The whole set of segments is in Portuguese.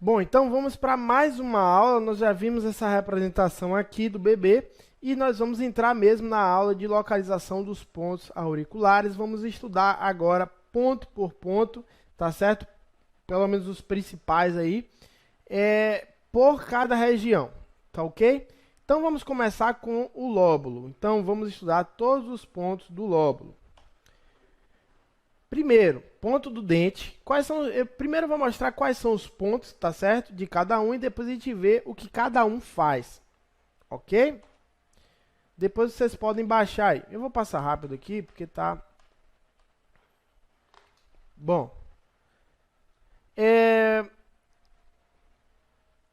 Bom, então vamos para mais uma aula. Nós já vimos essa representação aqui do bebê e nós vamos entrar mesmo na aula de localização dos pontos auriculares. Vamos estudar agora ponto por ponto, tá certo? Pelo menos os principais aí, por cada região, tá ok? Então vamos começar com o lóbulo. Então vamos estudar todos os pontos do lóbulo. Primeiro, ponto do dente. Primeiro eu vou mostrar quais são os pontos, tá certo? De cada um e depois a gente vê o que cada um faz, ok? Depois vocês podem baixar aí. Eu vou passar rápido aqui porque tá... Bom.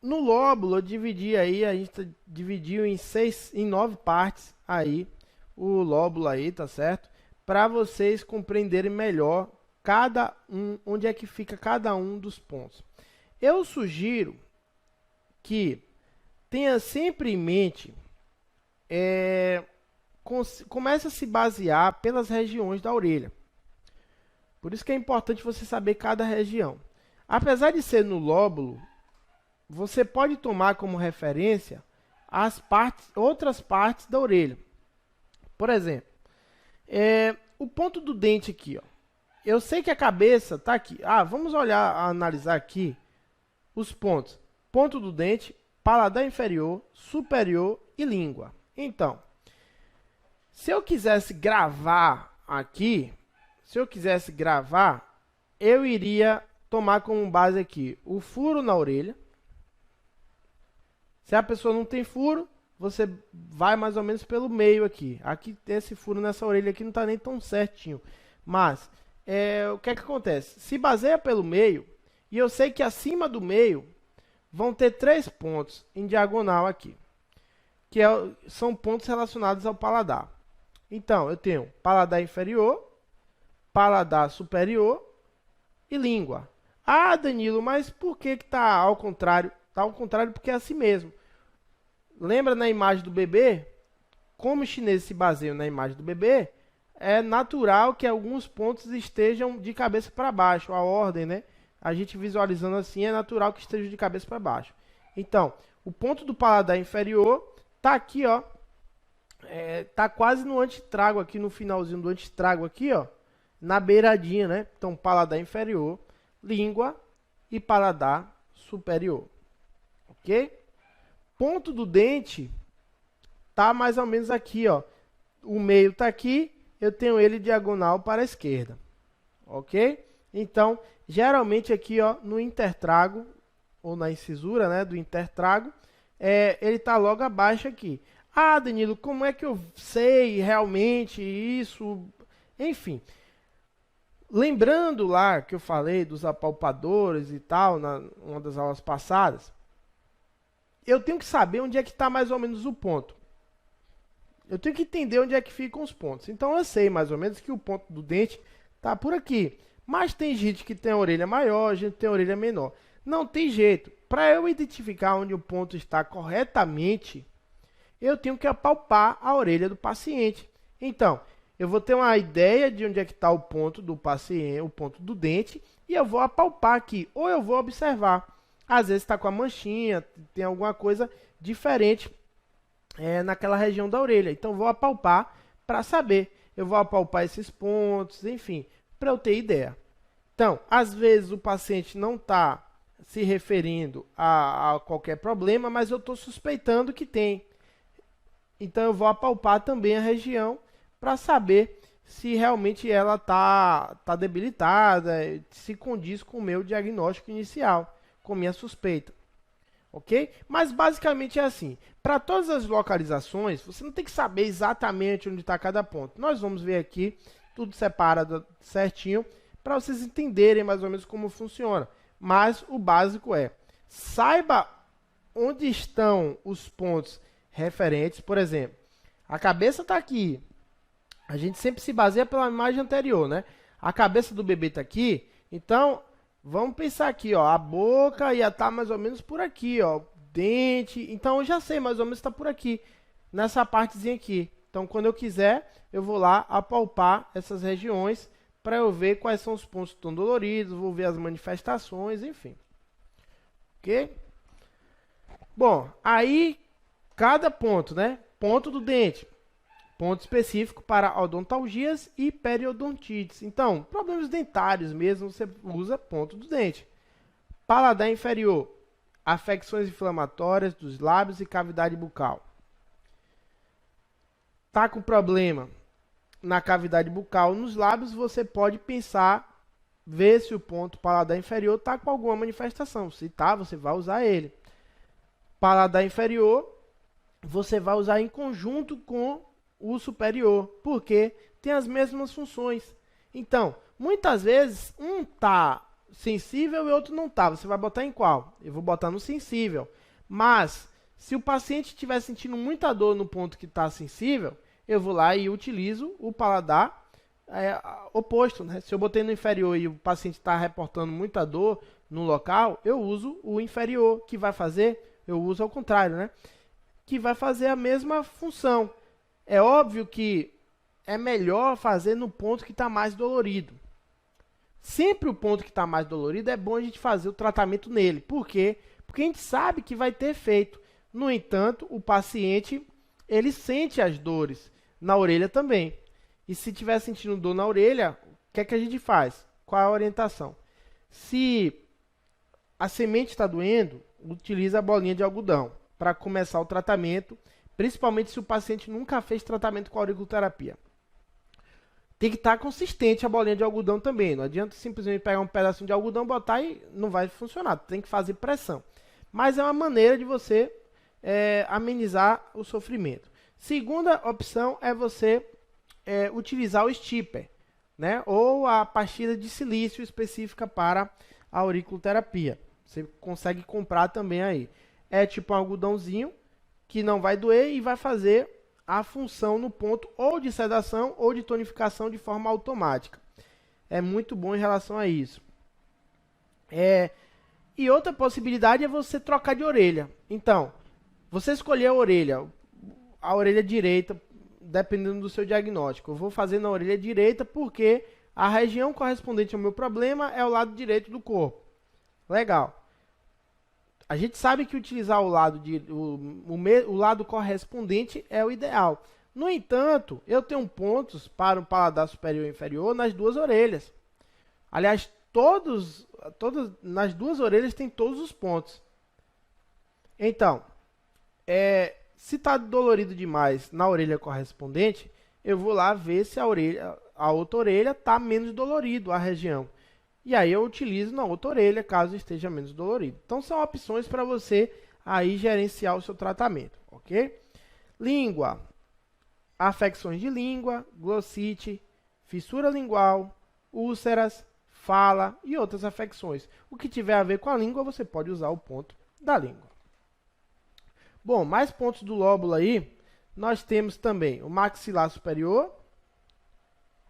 No lóbulo eu dividi aí, a gente dividiu em 9 partes aí, o lóbulo aí, tá certo? Para vocês compreenderem melhor onde é que fica cada um dos pontos. Eu sugiro que tenha sempre em mente, comece a se basear pelas regiões da orelha. Por isso que é importante você saber cada região. Apesar de ser no lóbulo, você pode tomar como referência outras partes da orelha. Por exemplo, o ponto do dente aqui, ó. Eu sei que a cabeça está aqui. Vamos analisar aqui os pontos. Ponto do dente, paladar inferior, superior e língua. Então, se eu quisesse gravar aqui, eu iria tomar como base aqui o furo na orelha. Se a pessoa não tem furo, você vai mais ou menos pelo meio aqui. Aqui tem esse furo nessa orelha aqui, não está nem tão certinho. Mas, o que é que acontece? Se baseia pelo meio, e eu sei que acima do meio vão ter 3 pontos em diagonal aqui. Que são pontos relacionados ao paladar. Então, eu tenho paladar inferior, paladar superior e língua. Danilo, mas por que está ao contrário? Está ao contrário porque é assim mesmo. Lembra na imagem do bebê? Como os chineses se baseiam na imagem do bebê, é natural que alguns pontos estejam de cabeça para baixo, a ordem, né? A gente visualizando assim, é natural que esteja de cabeça para baixo. Então, o ponto do paladar inferior está aqui, ó. Tá quase no antitrago aqui, no finalzinho do antitrago aqui, ó. Na beiradinha, né? Então, paladar inferior, língua e paladar superior. Ok? Ponto do dente tá mais ou menos aqui, ó. O meio tá aqui, eu tenho ele diagonal para a esquerda. Ok? Então, geralmente aqui, ó, no intertrago, ou na incisura, né, do intertrago, ele tá logo abaixo aqui. Danilo, como é que eu sei realmente isso? Enfim, lembrando lá que eu falei dos apalpadores e tal, uma das aulas passadas, eu tenho que saber onde é que está mais ou menos o ponto. Eu tenho que entender onde é que ficam os pontos. Então eu sei mais ou menos que o ponto do dente está por aqui. Mas tem gente que tem a orelha maior, gente que tem a orelha menor. Não tem jeito. Para eu identificar onde o ponto está corretamente, eu tenho que apalpar a orelha do paciente. Então, eu vou ter uma ideia de onde é que está o ponto do paciente, o ponto do dente, e eu vou apalpar aqui. Ou eu vou observar. Às vezes está com a manchinha, tem alguma coisa diferente naquela região da orelha. Então, vou apalpar para saber. Eu vou apalpar esses pontos, enfim, para eu ter ideia. Então, às vezes o paciente não está se referindo a qualquer problema, mas eu estou suspeitando que tem. Então, eu vou apalpar também a região para saber se realmente ela está debilitada, se condiz com o meu diagnóstico inicial, com minha suspeita. Ok? Mas basicamente é assim. Para todas as localizações, você não tem que saber exatamente onde está cada ponto. Nós vamos ver aqui tudo separado certinho para vocês entenderem mais ou menos como funciona. Mas o básico saiba onde estão os pontos referentes. Por exemplo, a cabeça está aqui. A gente sempre se baseia pela imagem anterior, né? A cabeça do bebê está aqui, então vamos pensar aqui, ó, a boca ia estar mais ou menos por aqui, ó, dente. Então eu já sei mais ou menos está por aqui, nessa partezinha aqui. Então quando eu quiser, eu vou lá apalpar essas regiões para eu ver quais são os pontos que estão doloridos, vou ver as manifestações, enfim. Ok? ok? Bom, aí cada ponto, né? Ponto do dente. Ponto específico para odontalgias e periodontites. Então, problemas dentários mesmo, você usa ponto do dente. Paladar inferior. Afecções inflamatórias dos lábios e cavidade bucal. Tá com problema na cavidade bucal, nos lábios, você pode pensar, ver se o ponto paladar inferior está com alguma manifestação. Se tá, você vai usar ele. Paladar inferior, você vai usar em conjunto com o superior, porque tem as mesmas funções. Então, muitas vezes, um tá sensível e outro não tá. Você vai botar em qual? Eu vou botar no sensível. Mas, se o paciente estiver sentindo muita dor no ponto que está sensível, eu vou lá e utilizo o paladar oposto, né? Se eu botei no inferior e o paciente está reportando muita dor no local, eu uso o inferior, que vai fazer, eu uso ao contrário, né? Que vai fazer a mesma função. É óbvio que é melhor fazer no ponto que está mais dolorido. Sempre o ponto que está mais dolorido é bom a gente fazer o tratamento nele. Por quê? Porque a gente sabe que vai ter efeito. No entanto, o paciente, ele sente as dores na orelha também. E se estiver sentindo dor na orelha, o que é que a gente faz? Qual é a orientação? Se a semente está doendo, utiliza a bolinha de algodão para começar o tratamento, principalmente se o paciente nunca fez tratamento com auriculoterapia. Tem que estar consistente a bolinha de algodão também. Não adianta simplesmente pegar um pedacinho de algodão, botar e não vai funcionar. Tem que fazer pressão. Mas é uma maneira de você amenizar o sofrimento. Segunda opção é você utilizar o stipper, né? Ou a pastilha de silício específica para a auriculoterapia. Você consegue comprar também aí. É tipo um algodãozinho que não vai doer e vai fazer a função no ponto ou de sedação ou de tonificação de forma automática. É muito bom em relação a isso. E outra possibilidade é você trocar de orelha. Então, você escolher a orelha direita, dependendo do seu diagnóstico. Eu vou fazer na orelha direita porque a região correspondente ao meu problema é o lado direito do corpo. Legal. A gente sabe que utilizar o lado correspondente é o ideal. No entanto, eu tenho pontos para o paladar superior e inferior nas duas orelhas. Aliás, nas duas orelhas tem todos os pontos. Então, se está dolorido demais na orelha correspondente, eu vou lá ver se a outra orelha está menos dolorido, a região. E aí eu utilizo na outra orelha, caso esteja menos dolorido. Então são opções para você aí gerenciar o seu tratamento, ok? Língua. Afecções de língua, glossite, fissura lingual, úlceras, fala e outras afecções. O que tiver a ver com a língua, você pode usar o ponto da língua. Bom, mais pontos do lóbulo aí. Nós temos também o maxilar superior.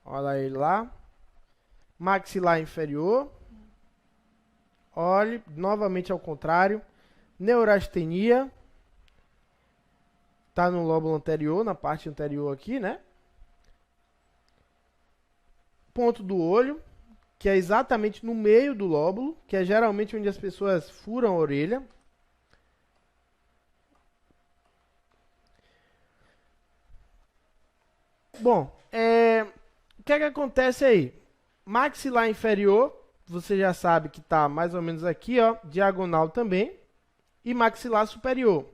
Olha ele lá. Maxilar inferior. Olhe, novamente ao contrário. Neurastenia. Está no lóbulo anterior, na parte anterior aqui, né? Ponto do olho, que é exatamente no meio do lóbulo, que é geralmente onde as pessoas furam a orelha. Bom, o que é que acontece aí? Maxilar inferior, você já sabe que está mais ou menos aqui, ó, diagonal também. E maxilar superior.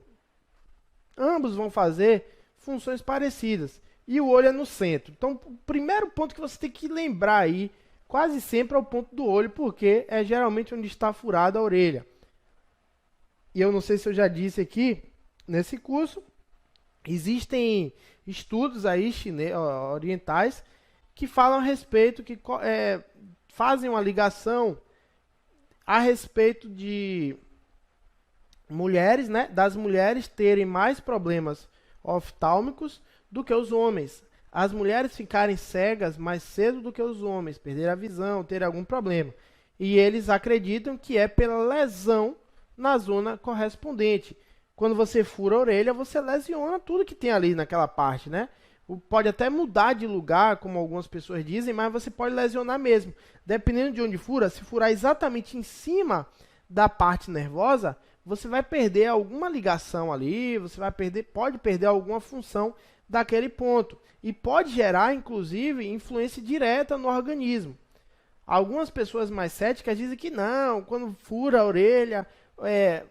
Ambos vão fazer funções parecidas. E o olho é no centro. Então, o primeiro ponto que você tem que lembrar aí, quase sempre é o ponto do olho, porque é geralmente onde está furada a orelha. E eu não sei se eu já disse aqui, nesse curso, existem estudos aí orientais que falam a respeito, que fazem uma ligação a respeito de mulheres, né, das mulheres terem mais problemas oftálmicos do que os homens. As mulheres ficarem cegas mais cedo do que os homens, perder a visão, ter algum problema. E eles acreditam que é pela lesão na zona correspondente. Quando você fura a orelha, você lesiona tudo que tem ali naquela parte, né? Pode até mudar de lugar, como algumas pessoas dizem, mas você pode lesionar mesmo. Dependendo de onde fura, se furar exatamente em cima da parte nervosa, você vai perder alguma ligação ali, você vai perder, pode perder alguma função daquele ponto e pode gerar, inclusive, influência direta no organismo. Algumas pessoas mais céticas dizem que não, quando fura a orelha,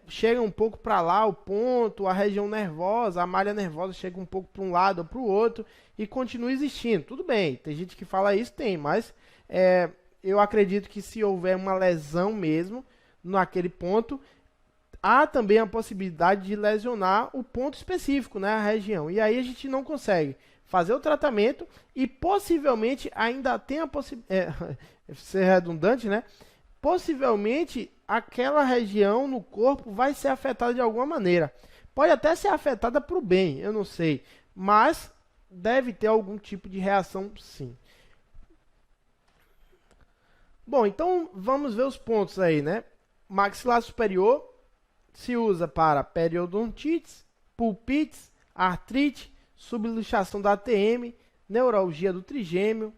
chega um pouco para lá o ponto, a região nervosa, a malha nervosa chega um pouco para um lado ou para o outro e continua existindo. Tudo bem, tem gente que fala isso, tem, mas eu acredito que se houver uma lesão mesmo naquele ponto, há também a possibilidade de lesionar o ponto específico, né, a região. E aí a gente não consegue fazer o tratamento e possivelmente ainda tem a possibilidade, ser redundante, né? Possivelmente aquela região no corpo vai ser afetada de alguma maneira. Pode até ser afetada para o bem, eu não sei. Mas deve ter algum tipo de reação, sim. Bom, então vamos ver os pontos aí, né? Maxilar superior se usa para periodontites, pulpites, artrite, subluxação da ATM, neuralgia do trigêmeo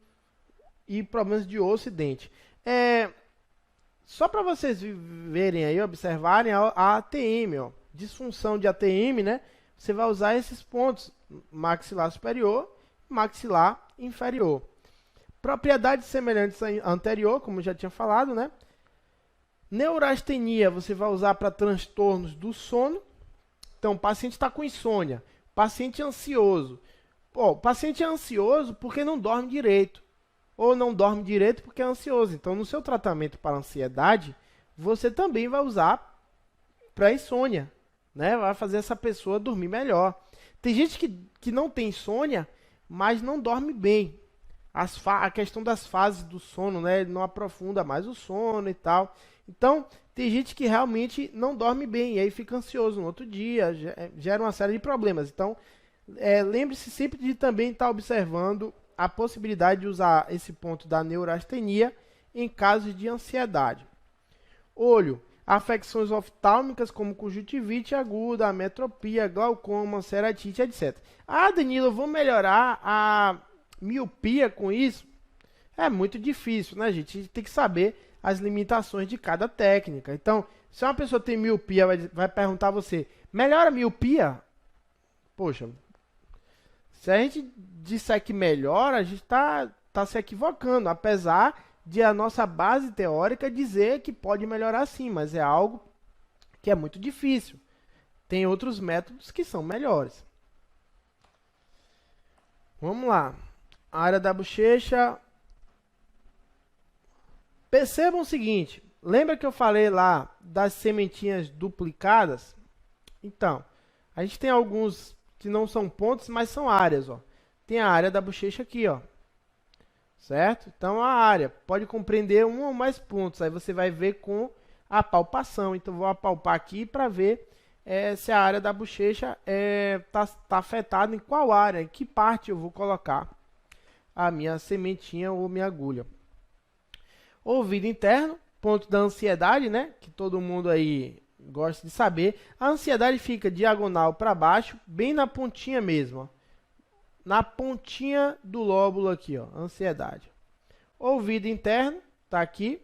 e problemas de osso e dente. Só para vocês verem aí, observarem a ATM, ó, disfunção de ATM, né? Você vai usar esses pontos, maxilar superior, maxilar inferior. Propriedades semelhantes à anterior, como eu já tinha falado, né? Neurastenia você vai usar para transtornos do sono. Então, o paciente está com insônia, paciente ansioso. O paciente é ansioso porque não dorme direito, ou não dorme direito porque é ansioso. Então, no seu tratamento para ansiedade, você também vai usar para insônia, né? Vai fazer essa pessoa dormir melhor. Tem gente que não tem insônia, mas não dorme bem. A questão das fases do sono, né? Ele não aprofunda mais o sono e tal. Então, tem gente que realmente não dorme bem e aí fica ansioso no outro dia, gera uma série de problemas. Então, lembre-se sempre de também estar observando a possibilidade de usar esse ponto da neurastenia em casos de ansiedade. Olho, afecções oftálmicas como conjuntivite aguda, ametropia, glaucoma, ceratite, etc. Ah, Danilo, eu vou melhorar a miopia com isso? É muito difícil, né, gente? A gente tem que saber as limitações de cada técnica. Então, se uma pessoa tem miopia, vai perguntar a você, melhora a miopia? Poxa, se a gente disser que melhora, a gente está se equivocando, apesar de a nossa base teórica dizer que pode melhorar sim, mas é algo que é muito difícil. Tem outros métodos que são melhores. Vamos lá. A área da bochecha. Percebam o seguinte, lembra que eu falei lá das sementinhas duplicadas? Então, a gente tem alguns que não são pontos, mas são áreas, ó. Tem a área da bochecha aqui, ó. Certo? Então, a área pode compreender um ou mais pontos. Aí você vai ver com a palpação. Então, vou apalpar aqui para ver se a área da bochecha tá afetada em qual área, em que parte eu vou colocar a minha sementinha ou minha agulha. Ouvido interno, ponto da ansiedade, né? Que todo mundo aí gosta de saber. A ansiedade fica diagonal para baixo, bem na pontinha mesmo, ó. Na pontinha do lóbulo aqui, ó, ansiedade. Ouvido interno, tá aqui.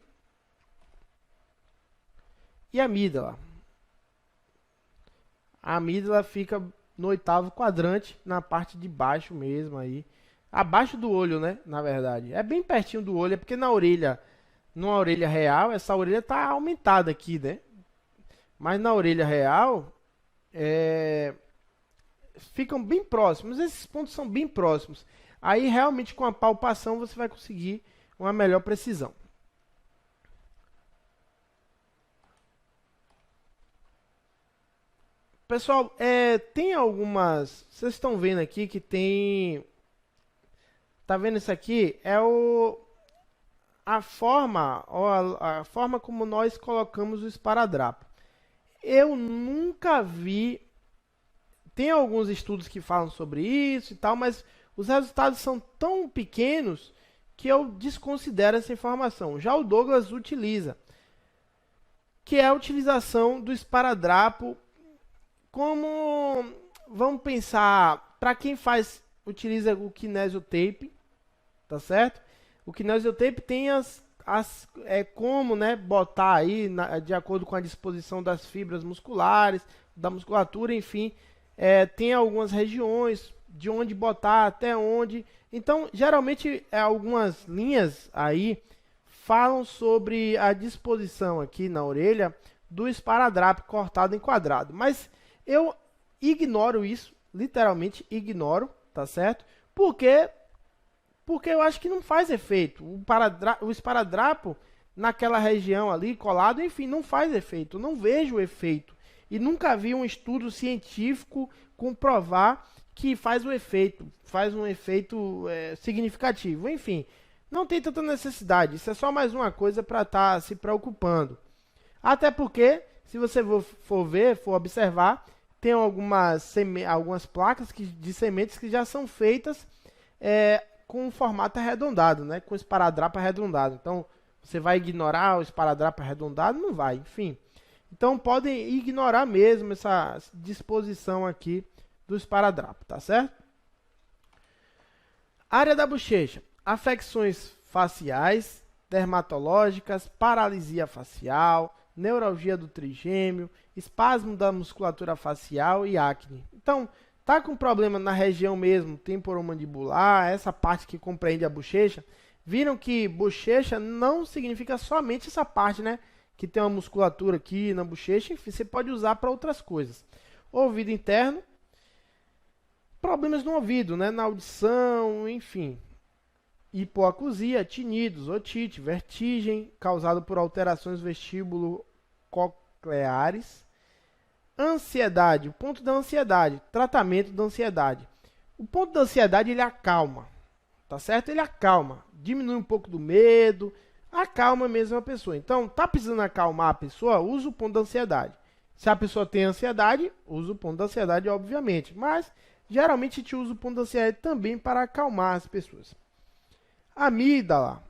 E a amígdala. A amígdala fica no 8º quadrante, na parte de baixo mesmo aí. Abaixo do olho, né? Na verdade. É bem pertinho do olho, é porque na orelha, numa orelha real, essa orelha tá aumentada aqui, né? Mas na orelha real, ficam bem próximos. Esses pontos são bem próximos. Aí, realmente, com a palpação, você vai conseguir uma melhor precisão. Pessoal, tem algumas... Vocês estão vendo aqui que tem... Tá vendo isso aqui? É a forma como nós colocamos o esparadrapo. Eu nunca vi... Tem alguns estudos que falam sobre isso e tal, mas os resultados são tão pequenos que eu desconsidero essa informação. Já o Douglas utiliza, que é a utilização do esparadrapo como, vamos pensar, para quem utiliza o kinesiotape, tá certo? O kinesiotape tem como, né, botar aí, de acordo com a disposição das fibras musculares, da musculatura, enfim, tem algumas regiões de onde botar, até onde. Então, geralmente, algumas linhas aí falam sobre a disposição aqui na orelha do esparadrapo cortado em quadrado. Mas eu ignoro isso, literalmente ignoro, tá certo? Porque eu acho que não faz efeito. O esparadrapo naquela região ali, colado, enfim, não faz efeito. Eu não vejo efeito. E nunca vi um estudo científico comprovar que faz um efeito significativo. Enfim, não tem tanta necessidade. Isso é só mais uma coisa para estar se preocupando. Até porque, se você for observar, tem algumas placas de sementes que já são feitas com um formato arredondado, né? Com esparadrapo arredondado. Então, você vai ignorar o esparadrapo arredondado? Não vai, enfim. Então, podem ignorar mesmo essa disposição aqui do esparadrapo, tá certo? Área da bochecha. Afecções faciais, dermatológicas, paralisia facial, neuralgia do trigêmeo, espasmo da musculatura facial e acne. Então, tá com problema na região mesmo temporomandibular, essa parte que compreende a bochecha. Viram que bochecha não significa somente essa parte, né? Que tem uma musculatura aqui na bochecha, enfim, você pode usar para outras coisas. Ouvido interno, problemas no ouvido, né? Na audição, enfim. Hipoacusia, tinidos, otite, vertigem, causado por alterações vestíbulo-cocleares. Ansiedade, o ponto da ansiedade, tratamento da ansiedade. O ponto da ansiedade, ele acalma, tá certo? Ele acalma, diminui um pouco do medo, acalma mesmo a pessoa. Então, tá precisando acalmar a pessoa, usa o ponto da ansiedade. Se a pessoa tem ansiedade, usa o ponto da ansiedade, obviamente. Mas, geralmente, a gente usa o ponto da ansiedade também para acalmar as pessoas. Amígdala.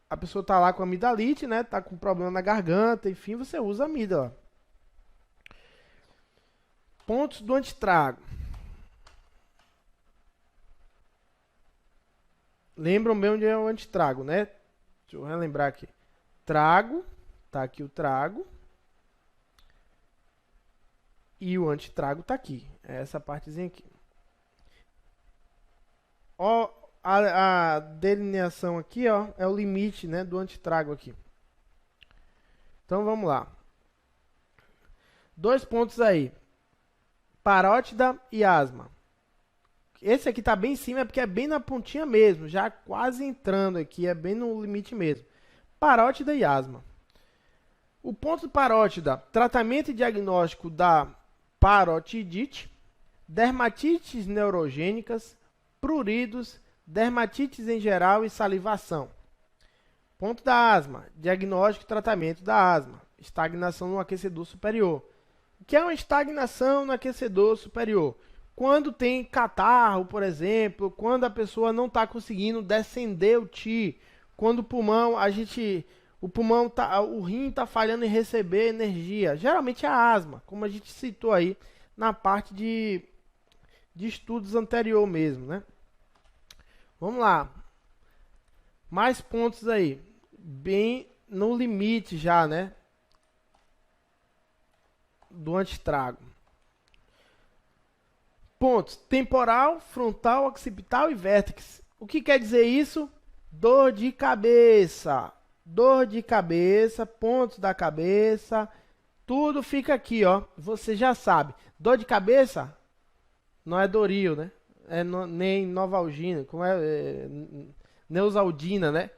A pessoa tá lá com amidalite, né? Tá com problema na garganta, enfim, você usa a amígdala. Pontos do antitrago. Lembram bem onde é o antitrago, né? Deixa eu relembrar aqui. Trago, tá aqui o trago. E o antitrago tá aqui. É essa partezinha aqui. Ó, a delineação aqui, ó, é o limite, né, do antitrago aqui. Então vamos lá. 2 pontos aí. Parótida e asma. Esse aqui tá bem em cima, porque é bem na pontinha mesmo, já quase entrando aqui, é bem no limite mesmo. Parótida e asma. O ponto parótida, tratamento e diagnóstico da parotidite, dermatites neurogênicas, pruridos, dermatites em geral e salivação. Ponto da asma, diagnóstico e tratamento da asma, estagnação no aquecedor superior. O que é uma estagnação no aquecedor superior? Quando tem catarro, por exemplo, quando a pessoa não está conseguindo descender o TI, quando o pulmão, o rim está falhando em receber energia. Geralmente é a asma, como a gente citou aí na parte de estudos anterior mesmo, né? Vamos lá. Mais pontos aí. Bem no limite já, né? Do antitrago. Pontos: temporal, frontal, occipital e vértex. O que quer dizer isso? Dor de cabeça. Dor de cabeça, pontos da cabeça, tudo fica aqui, ó. Você já sabe. Dor de cabeça não é Doril, né? Nem Novalgina, como Neosaldina, né?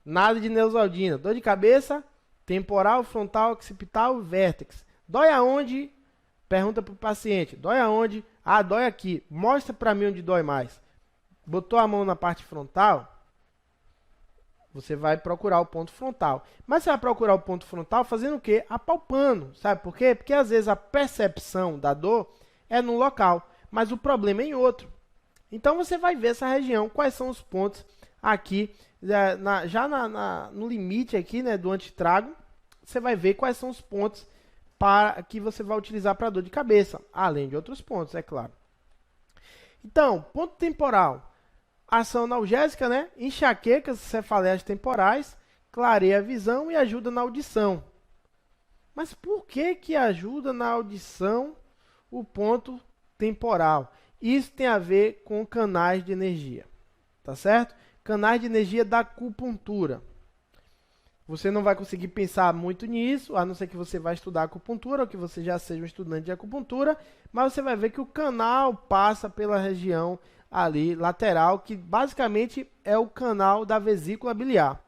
Nada de Neosaldina. Dor de cabeça, temporal, frontal, occipital, vértex. Dói aonde? Pergunta pro paciente. Dói aonde? Ah, dói aqui. Mostra pra mim onde dói mais. Botou a mão na parte frontal, você vai procurar o ponto frontal. Mas você vai procurar o ponto frontal fazendo o quê? Apalpando. Sabe por quê? Porque às vezes a percepção da dor é num local, mas o problema é em outro. Então você vai ver essa região, quais são os pontos aqui, no limite aqui, né, do antitrago, você vai ver quais são os pontos que você vai utilizar para dor de cabeça, além de outros pontos, é claro. Então, ponto temporal. Ação analgésica, né? Enxaquecas, cefaleias temporais, clareia a visão e ajuda na audição. Mas por que que ajuda na audição o ponto temporal? Isso tem a ver com canais de energia, tá certo? Canais de energia da acupuntura. Você não vai conseguir pensar muito nisso, a não ser que você vá estudar acupuntura ou que você já seja um estudante de acupuntura, mas você vai ver que o canal passa pela região ali lateral, que basicamente é o canal da vesícula biliar.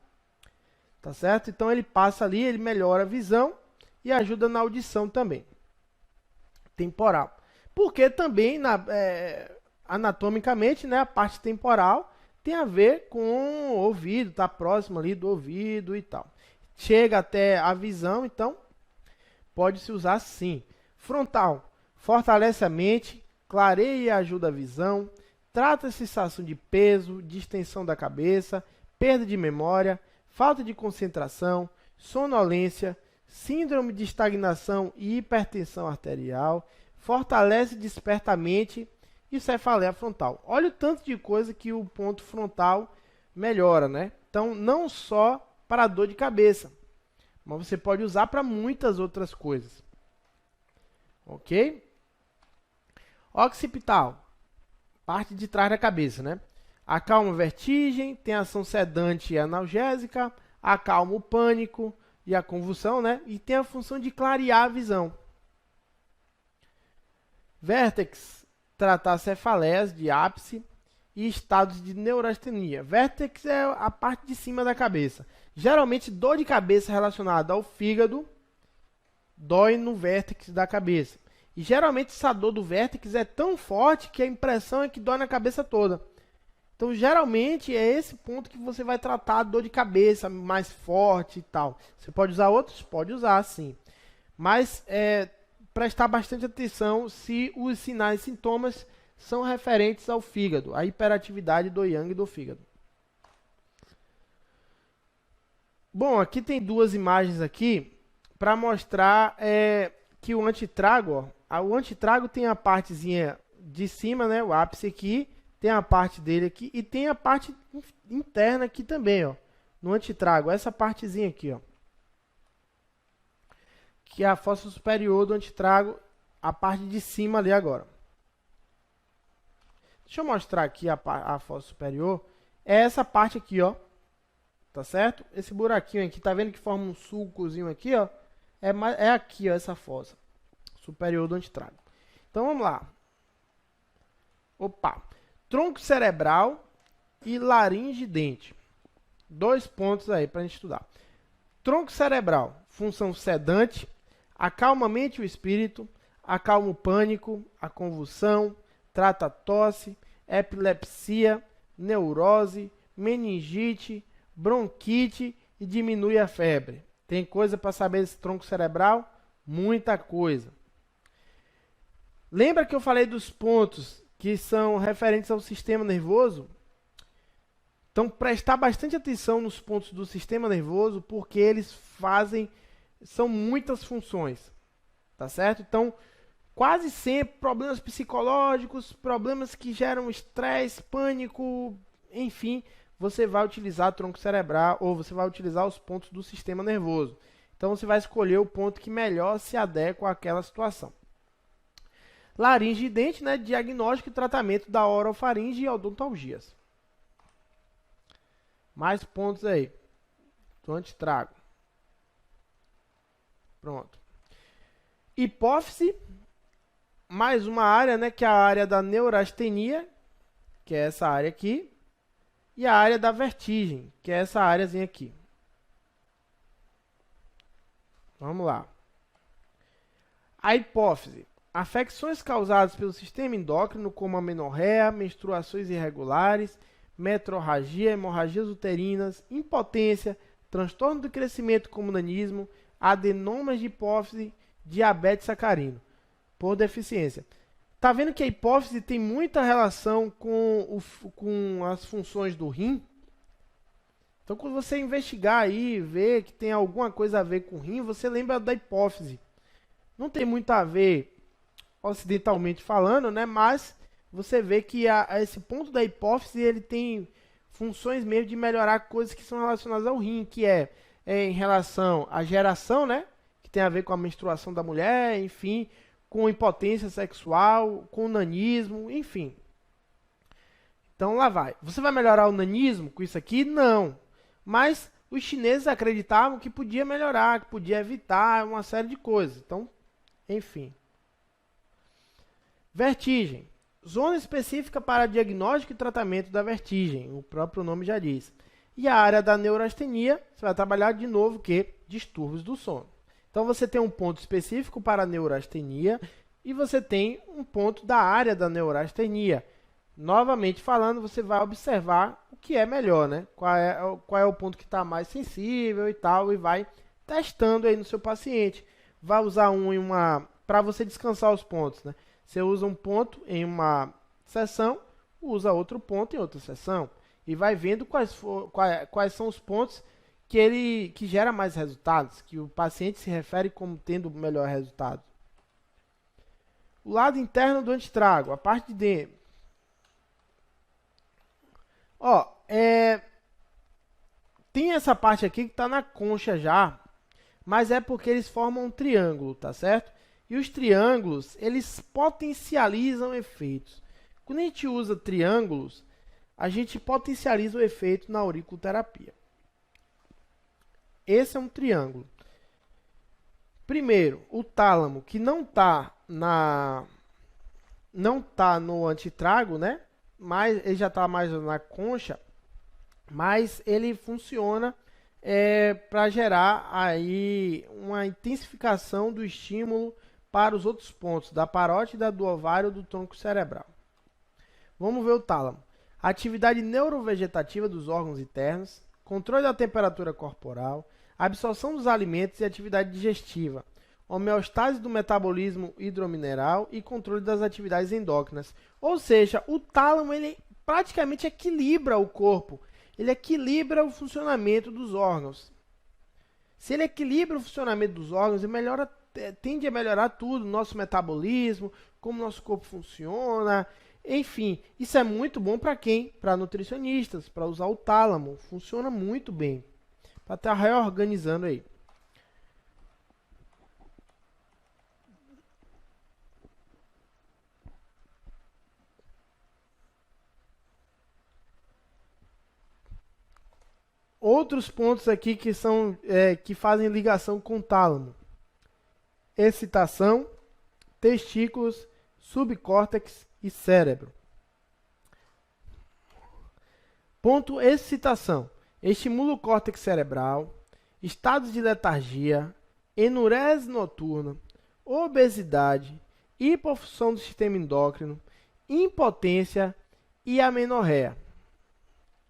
Tá certo? Então ele passa ali, ele melhora a visão e ajuda na audição também. Temporal. Porque também, anatomicamente, né, a parte temporal tem a ver com o ouvido, está próximo ali do ouvido e tal. Chega até a visão, então pode-se usar sim. Frontal. Fortalece a mente, clareia e ajuda a visão, trata a sensação de peso, distensão da cabeça, perda de memória, falta de concentração, sonolência, síndrome de estagnação e hipertensão arterial, fortalece e desperta a mente e cefaleia frontal. Olha o tanto de coisa que o ponto frontal melhora, né? Então, não só para dor de cabeça, mas você pode usar para muitas outras coisas. Ok? Occipital, parte de trás da cabeça, né? Acalma a vertigem, tem ação sedante e analgésica, acalma o pânico e a convulsão, né? E tem a função de clarear a visão. Vértex, tratar cefaleias de ápice e estados de neurastenia. Vértex é a parte de cima da cabeça. Geralmente, dor de cabeça relacionada ao fígado dói no vértex da cabeça. E geralmente essa dor do vértex é tão forte que a impressão é que dói na cabeça toda. Então, geralmente, é esse ponto que você vai tratar a dor de cabeça mais forte e tal. Você pode usar outros? Pode usar, sim. Mas prestar bastante atenção se os sinais e sintomas são referentes ao fígado, à hiperatividade do yang do fígado. Bom, aqui tem duas imagens aqui para mostrar que o antitrago, o antitrago tem a partezinha de cima, né, o ápice aqui, tem a parte dele aqui e tem a parte interna aqui também, ó, no antitrago, essa partezinha aqui, ó, que é a fossa superior do antitrago, a parte de cima ali agora. Deixa eu mostrar aqui a fossa superior, é essa parte aqui, ó, tá certo? Esse buraquinho aqui, tá vendo que forma um sulcozinho aqui, ó, é aqui, ó, essa fossa superior do antitrago. Então vamos lá. Opa! Tronco cerebral e laringe dente. 2 pontos aí para a gente estudar. Tronco cerebral, função sedante, acalma a mente e o espírito, acalma o pânico, a convulsão, trata a tosse, epilepsia, neurose, meningite, bronquite e diminui a febre. Tem coisa para saber desse tronco cerebral? Muita coisa. Lembra que eu falei dos pontos que são referentes ao sistema nervoso? Então, prestar bastante atenção nos pontos do sistema nervoso, porque eles são muitas funções, tá certo? Então, quase sempre problemas psicológicos, problemas que geram estresse, pânico, enfim, você vai utilizar tronco cerebral ou você vai utilizar os pontos do sistema nervoso. Então, você vai escolher o ponto que melhor se adequa àquela situação. Laringe e dente, né? Diagnóstico e tratamento da orofaringe e odontalgias. Mais pontos aí. Do antitrago. Pronto. Hipófise. Mais uma área, né? Que é a área da neurastenia, que é essa área aqui. E a área da vertigem, que é essa áreazinha aqui. Vamos lá. A hipófise. Afecções causadas pelo sistema endócrino, como a menorreia, menstruações irregulares, metrorragia, hemorragias uterinas, impotência, transtorno do crescimento como nanismo, adenomas de hipófise, diabetes sacarino, por deficiência. Tá vendo que a hipófise tem muita relação com as funções do rim? Então, quando você investigar aí, ver que tem alguma coisa a ver com o rim, você lembra da hipófise. Não tem muito a ver ocidentalmente falando, né? Mas você vê que esse ponto da hipófise ele tem funções mesmo de melhorar coisas que são relacionadas ao rim, que é em relação à geração, né? Que tem a ver com a menstruação da mulher, enfim, com impotência sexual, com nanismo, enfim. Então lá vai. Você vai melhorar o nanismo com isso aqui? Não. Mas os chineses acreditavam que podia melhorar, que podia evitar uma série de coisas. Então, enfim. Vertigem. Zona específica para diagnóstico e tratamento da vertigem. O próprio nome já diz. E a área da neurastenia, você vai trabalhar de novo que distúrbios do sono. Então você tem um ponto específico para a neurastenia e você tem um ponto da área da neurastenia. Novamente falando, você vai observar o que é melhor, né? Qual é o ponto que está mais sensível e tal, e vai testando aí no seu paciente. Vai usar para você descansar os pontos, né? Você usa um ponto em uma sessão, usa outro ponto em outra sessão. E vai vendo quais são os pontos que gera mais resultados, que o paciente se refere como tendo melhor resultado. O lado interno do antitrago, a parte de dentro. Tem essa parte aqui que está na concha já, mas é porque eles formam um triângulo, tá certo? E os triângulos, eles potencializam efeitos. Quando a gente usa triângulos, a gente potencializa o efeito na auriculoterapia. Esse é um triângulo. Primeiro, o tálamo, que não está no antitrago, né? Mas ele já está mais na concha, mas ele funciona para gerar aí uma intensificação do estímulo para os outros pontos da parótida, do ovário, do tronco cerebral. Vamos ver o tálamo. Atividade neurovegetativa dos órgãos internos, controle da temperatura corporal, absorção dos alimentos e atividade digestiva, homeostase do metabolismo hidromineral e controle das atividades endócrinas. Ou seja, o tálamo ele praticamente equilibra o corpo, ele equilibra o funcionamento dos órgãos. Se ele equilibra o funcionamento dos órgãos, ele tende a melhorar tudo, nosso metabolismo, como nosso corpo funciona. Enfim, isso é muito bom para quem? Para nutricionistas, para usar o tálamo. Funciona muito bem. Para estar reorganizando aí. Outros pontos aqui que fazem ligação com o tálamo. Excitação, testículos, subcórtex e cérebro. Ponto excitação. Estimula o córtex cerebral, estados de letargia, enurese noturna, obesidade, hipofunção do sistema endócrino, impotência e amenorreia.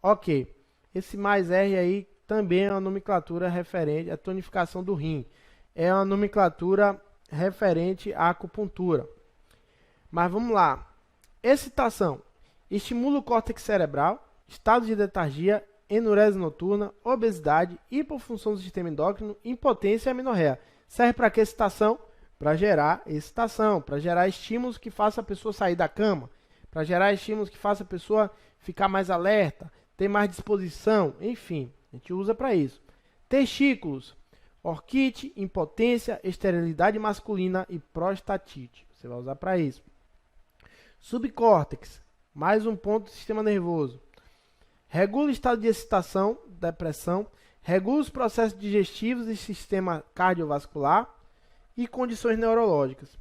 Ok. Esse mais R aí também é uma nomenclatura referente à tonificação do rim. É uma nomenclatura referente à acupuntura. Mas vamos lá. Excitação. Estimula o córtex cerebral, estado de letargia, enurese noturna, obesidade, hipofunção do sistema endócrino, impotência e amenorreia. Serve para que excitação? Para gerar excitação, para gerar estímulos que façam a pessoa sair da cama, para gerar estímulos que façam a pessoa ficar mais alerta, ter mais disposição, enfim, a gente usa para isso. Testículos, orquite, impotência, esterilidade masculina e prostatite. Você vai usar para isso. Subcórtex, mais um ponto do sistema nervoso. Regula o estado de excitação, depressão, regula os processos digestivos e sistema cardiovascular e condições neurológicas.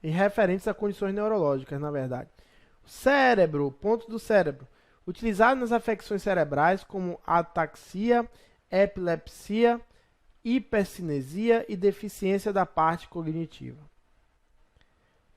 E referentes a condições neurológicas, na verdade. Cérebro, ponto do cérebro. Utilizado nas afecções cerebrais como ataxia, epilepsia, hipercinesia e deficiência da parte cognitiva.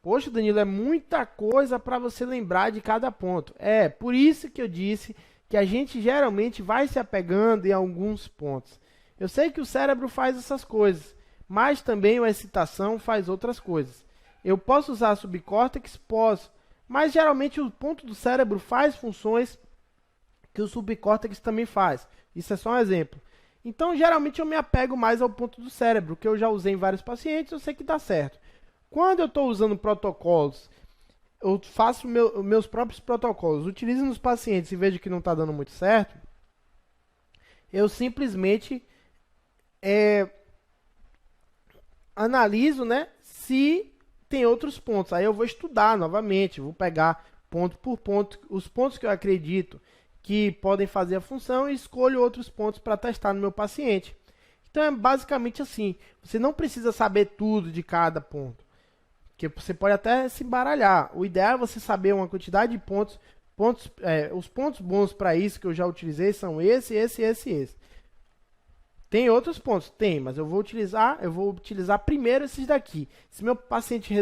Poxa, Danilo, é muita coisa para você lembrar de cada ponto. É, por isso que eu disse que a gente geralmente vai se apegando em alguns pontos. Eu sei que o cérebro faz essas coisas, mas também a excitação faz outras coisas. Eu posso usar subcórtex? Posso. Mas geralmente o ponto do cérebro faz funções que o subcórtex também faz. Isso é só um exemplo. Então, geralmente eu me apego mais ao ponto do cérebro, que eu já usei em vários pacientes, eu sei que dá certo. Quando eu estou usando protocolos eu faço meus próprios protocolos, utilizo nos pacientes e vejo que não está dando muito certo, eu simplesmente analiso, né, se tem outros pontos. Aí eu vou estudar novamente, vou pegar ponto por ponto os pontos que eu acredito que podem fazer a função e escolho outros pontos para testar no meu paciente. Então é basicamente assim, você não precisa saber tudo de cada ponto, porque você pode até se embaralhar. O ideal é você saber uma quantidade de pontos, os pontos bons para isso que eu já utilizei são esse. Tem outros pontos? Tem, mas eu vou utilizar primeiro esses daqui. Se meu paciente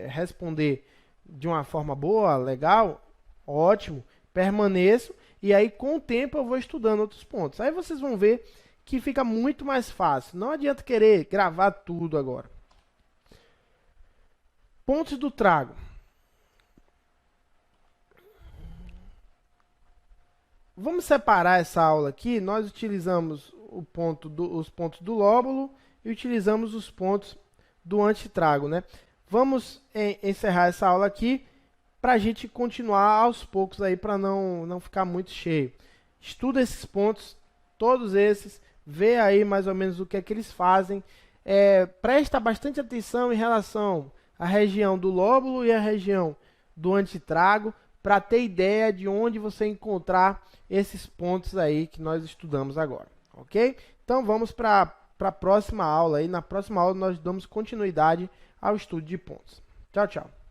responder de uma forma boa, legal, ótimo, permaneço, e aí com o tempo eu vou estudando outros pontos. Aí vocês vão ver que fica muito mais fácil. Não adianta querer gravar tudo agora. Pontos do trago. Vamos separar essa aula aqui. Nós utilizamos os pontos do lóbulo e utilizamos os pontos do antitrago, né? Vamos encerrar essa aula aqui para a gente continuar aos poucos aí, para não ficar muito cheio. Estuda esses pontos, todos esses, vê aí mais ou menos o que é que eles fazem. Presta bastante atenção em relação à região do lóbulo e à região do antitrago, para ter ideia de onde você encontrar esses pontos aí que nós estudamos agora, ok? Então vamos para a próxima aula aí. Na próxima aula nós damos continuidade ao estudo de pontos. Tchau, tchau.